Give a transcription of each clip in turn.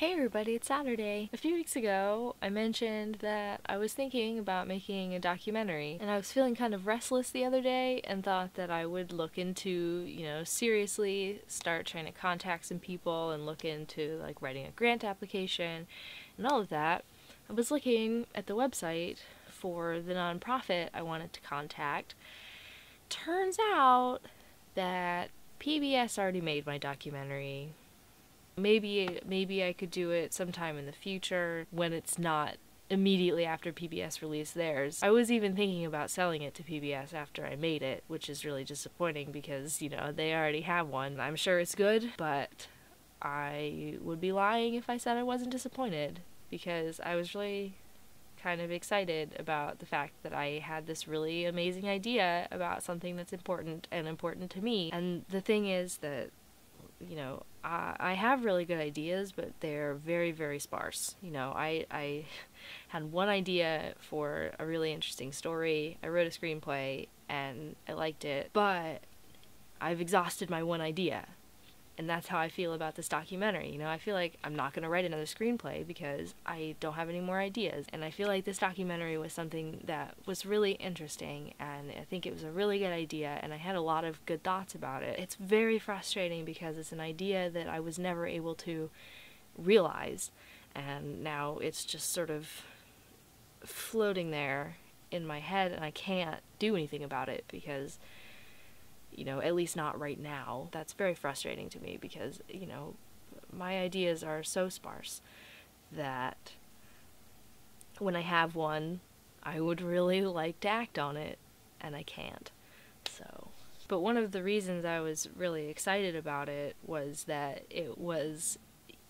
Hey everybody, it's Saturday. A few weeks ago, I mentioned that I was thinking about making a documentary, and I was feeling kind of restless the other day and thought that I would look into, seriously start trying to contact some people and look into like writing a grant application and all of that. I was looking at the website for the nonprofit I wanted to contact. Turns out that PBS already made my documentary. Maybe I could do it sometime in the future when it's not immediately after PBS released theirs. I was even thinking about selling it to PBS after I made it, which is really disappointing because, they already have one. I'm sure it's good, but I would be lying if I said I wasn't disappointed because I was really kind of excited about the fact that I had this really amazing idea about something that's important to me. And the thing is that I have really good ideas, but they're very, very sparse. I had one idea for a really interesting story. I wrote a screenplay and I liked it, but I've exhausted my one idea. And that's how I feel about this documentary. I feel like I'm not going to write another screenplay because I don't have any more ideas. And I feel like this documentary was something that was really interesting, and I think it was a really good idea, and I had a lot of good thoughts about it. It's very frustrating because it's an idea that I was never able to realize, and now it's just sort of floating there in my head, and I can't do anything about it because at least not right now. That's very frustrating to me because, my ideas are so sparse that when I have one, I would really like to act on it, and I can't. But one of the reasons I was really excited about it was that it was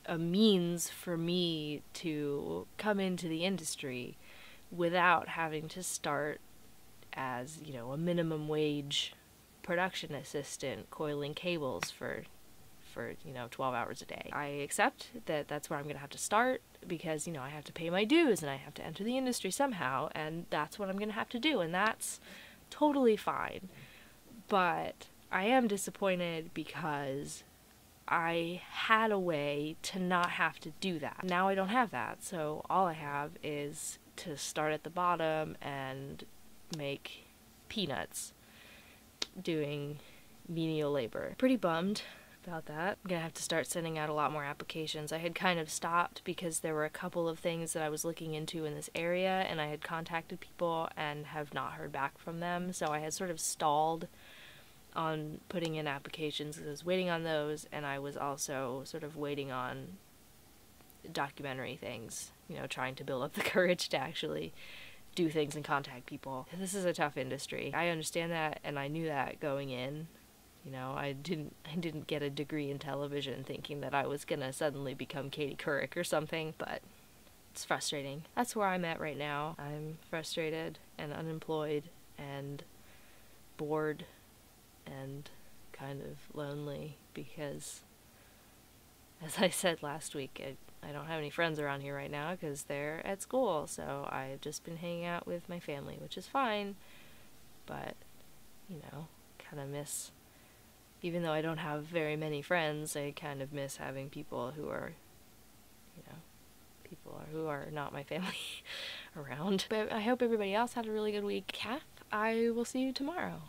a means for me to come into the industry without having to start as, a minimum wage production assistant coiling cables for 12 hours a day. I accept that that's where I'm going to have to start because, I have to pay my dues and I have to enter the industry somehow, and that's what I'm going to have to do, and that's totally fine. But I am disappointed because I had a way to not have to do that. Now I don't have that, so all I have is to start at the bottom and make peanuts doing menial labor. Pretty bummed about that. I'm gonna have to start sending out a lot more applications. I had kind of stopped because there were a couple of things that I was looking into in this area, and I had contacted people and have not heard back from them, so I had sort of stalled on putting in applications because I was waiting on those, and I was also sort of waiting on documentary things, trying to build up the courage to actually do things and contact people. This is a tough industry. I understand that, and I knew that going in. I didn't get a degree in television thinking that I was gonna suddenly become Katie Couric or something, but it's frustrating. That's where I'm at right now. I'm frustrated and unemployed and bored and kind of lonely because, as I said last week, I don't have any friends around here right now because they're at school, so I've just been hanging out with my family, which is fine, but, kind of miss, even though I don't have very many friends, I kind of miss having people who are, who are not my family around. But I hope everybody else had a really good week. Kath, I will see you tomorrow.